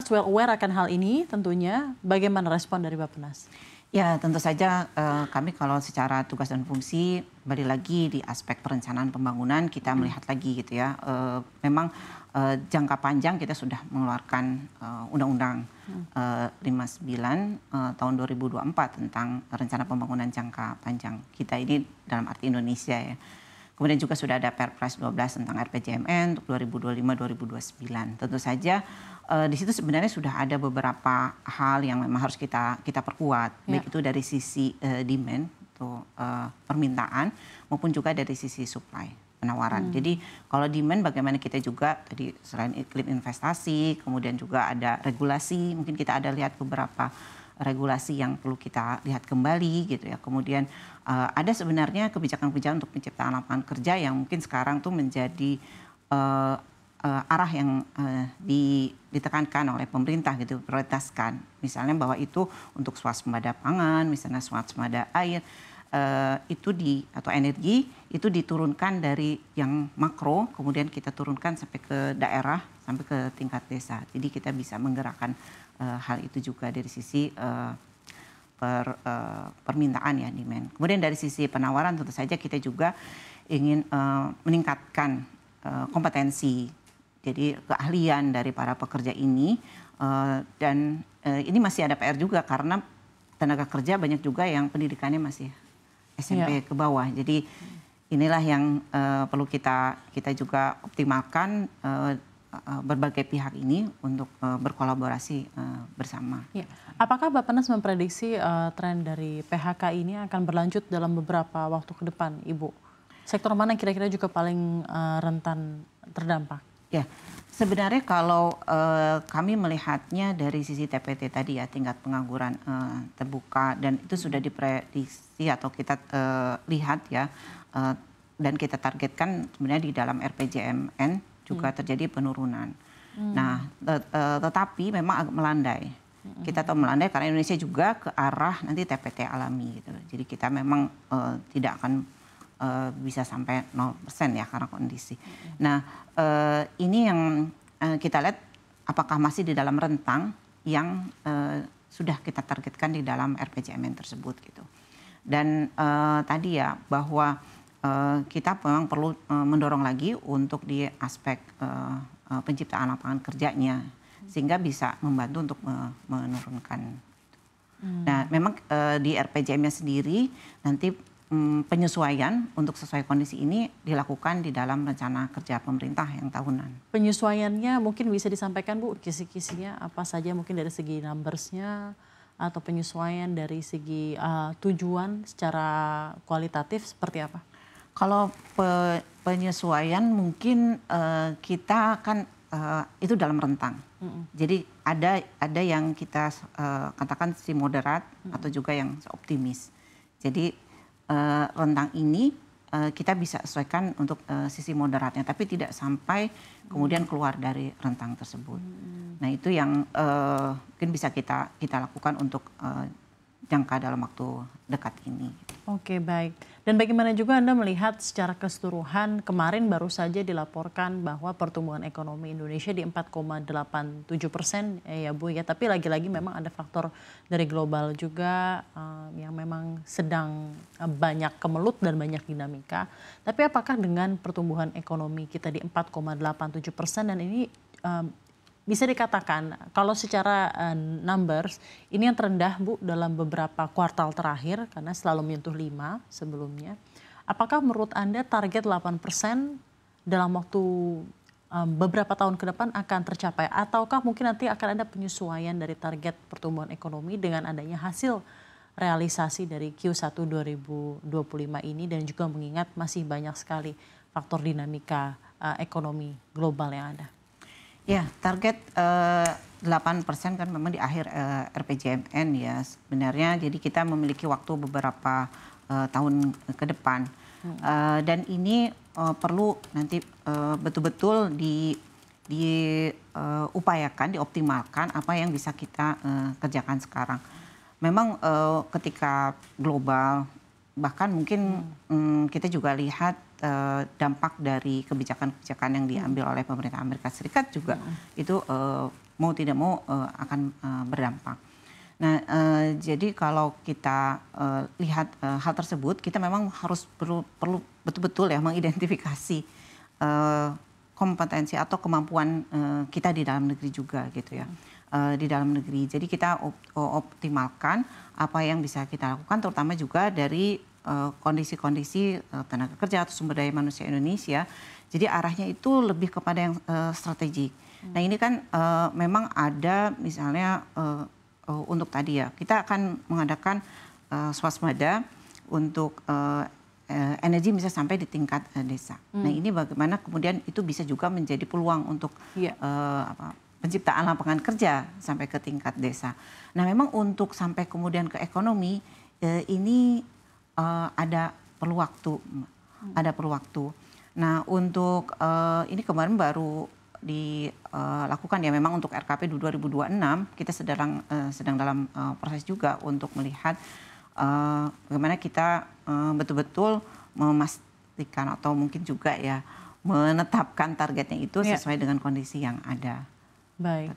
Bappenas well aware akan hal ini tentunya. Bagaimana respon dari Bappenas? Ya, tentu saja kami kalau secara tugas dan fungsi kembali lagi di aspek perencanaan pembangunan kita melihat lagi gitu ya. Memang jangka panjang kita sudah mengeluarkan Undang-Undang 59 tahun 2024 tentang rencana pembangunan jangka panjang kita ini dalam arti Indonesia ya. Kemudian juga sudah ada Perpres 12 tentang RPJMN untuk 2025-2029. Tentu saja di situ sebenarnya sudah ada beberapa hal yang memang harus kita perkuat, baik itu dari sisi demand atau permintaan maupun juga dari sisi supply penawaran. Jadi kalau demand bagaimana kita juga tadi selain iklim investasi, kemudian juga ada regulasi, mungkin kita ada lihat beberapa regulasi yang perlu kita lihat kembali gitu ya. Kemudian ada sebenarnya kebijakan-kebijakan untuk penciptaan lapangan kerja yang mungkin sekarang tuh menjadi arah yang ditekankan oleh pemerintah gitu, prioritaskan. Misalnya bahwa itu untuk swasembada pangan, misalnya swasembada air, atau energi itu diturunkan dari yang makro, kemudian kita turunkan sampai ke daerah, sampai ke tingkat desa. Jadi kita bisa menggerakkan hal itu juga dari sisi permintaan ya, demand. Kemudian dari sisi penawaran tentu saja kita juga ingin meningkatkan kompetensi, jadi keahlian dari para pekerja ini, dan ini masih ada PR juga karena tenaga kerja banyak juga yang pendidikannya masih SMP ke bawah. Jadi inilah yang perlu kita juga optimalkan berbagai pihak ini untuk berkolaborasi bersama. Ya. Apakah Bappenas memprediksi tren dari PHK ini akan berlanjut dalam beberapa waktu ke depan, Ibu? Sektor mana kira-kira juga paling rentan terdampak? Ya, sebenarnya kalau kami melihatnya dari sisi TPT tadi ya, tingkat pengangguran terbuka, dan itu sudah diprediksi atau kita lihat ya, dan kita targetkan sebenarnya di dalam RPJMN juga terjadi penurunan. Nah, tetapi memang agak melandai. Kita tahu melandai karena Indonesia juga ke arah nanti TPT alami gitu. Jadi kita memang tidak akan bisa sampai 0% ya karena kondisi. Nah, ini yang kita lihat apakah masih di dalam rentang yang sudah kita targetkan di dalam RPJMN tersebut gitu. Dan tadi ya bahwa kita memang perlu mendorong lagi untuk di aspek penciptaan lapangan kerjanya sehingga bisa membantu untuk menurunkan. Nah, memang di RPJM-nya sendiri nanti penyesuaian untuk sesuai kondisi ini dilakukan di dalam rencana kerja pemerintah yang tahunan. Penyesuaiannya mungkin bisa disampaikan Bu, kisi-kisinya apa saja mungkin dari segi numbers-nya atau penyesuaian dari segi tujuan secara kualitatif seperti apa? Kalau penyesuaian mungkin kita kan itu dalam rentang. Jadi ada yang kita katakan si moderat atau juga yang optimis. Jadi rentang ini kita bisa sesuaikan untuk sisi moderatnya, tapi tidak sampai kemudian keluar dari rentang tersebut. Nah itu yang mungkin bisa kita lakukan untuk jangka dalam waktu dekat ini. Oke, baik. Dan bagaimana juga Anda melihat secara keseluruhan kemarin baru saja dilaporkan bahwa pertumbuhan ekonomi Indonesia di 4,87% ya Bu ya. Tapi lagi-lagi memang ada faktor dari global juga yang memang sedang banyak kemelut dan banyak dinamika. Tapi apakah dengan pertumbuhan ekonomi kita di 4,87% dan ini bisa dikatakan kalau secara numbers ini yang terendah Bu dalam beberapa kuartal terakhir karena selalu menyentuh 5 sebelumnya. Apakah menurut Anda target 8% dalam waktu beberapa tahun ke depan akan tercapai ataukah mungkin nanti akan ada penyesuaian dari target pertumbuhan ekonomi dengan adanya hasil realisasi dari Q1 2025 ini dan juga mengingat masih banyak sekali faktor dinamika ekonomi global yang ada? Ya, target 8% kan memang di akhir RPJMN ya sebenarnya. Jadi kita memiliki waktu beberapa tahun ke depan. Dan ini perlu nanti betul-betul diupayakan, dioptimalkan apa yang bisa kita kerjakan sekarang. Memang ketika global bahkan mungkin kita juga lihat dampak dari kebijakan-kebijakan yang diambil oleh pemerintah Amerika Serikat juga itu mau tidak mau akan berdampak. Nah, jadi kalau kita lihat hal tersebut, kita memang harus perlu betul-betul ya mengidentifikasi kompetensi atau kemampuan kita di dalam negeri juga gitu ya. Di dalam negeri. Jadi kita optimalkan apa yang bisa kita lakukan, terutama juga dari kondisi-kondisi tenaga kerja atau sumber daya manusia Indonesia. Jadi arahnya itu lebih kepada yang strategik. Nah ini kan memang ada misalnya untuk tadi ya, kita akan mengadakan swasembada untuk energi bisa sampai di tingkat desa. Nah ini bagaimana kemudian itu bisa juga menjadi peluang untuk penciptaan lapangan kerja sampai ke tingkat desa. Nah memang untuk sampai kemudian ke ekonomi ini ada perlu waktu, Nah untuk ini kemarin baru dilakukan ya memang untuk RKP 2026 kita sedang dalam proses juga untuk melihat bagaimana kita betul-betul memastikan atau mungkin juga ya menetapkan targetnya itu sesuai dengan kondisi yang ada. Baik.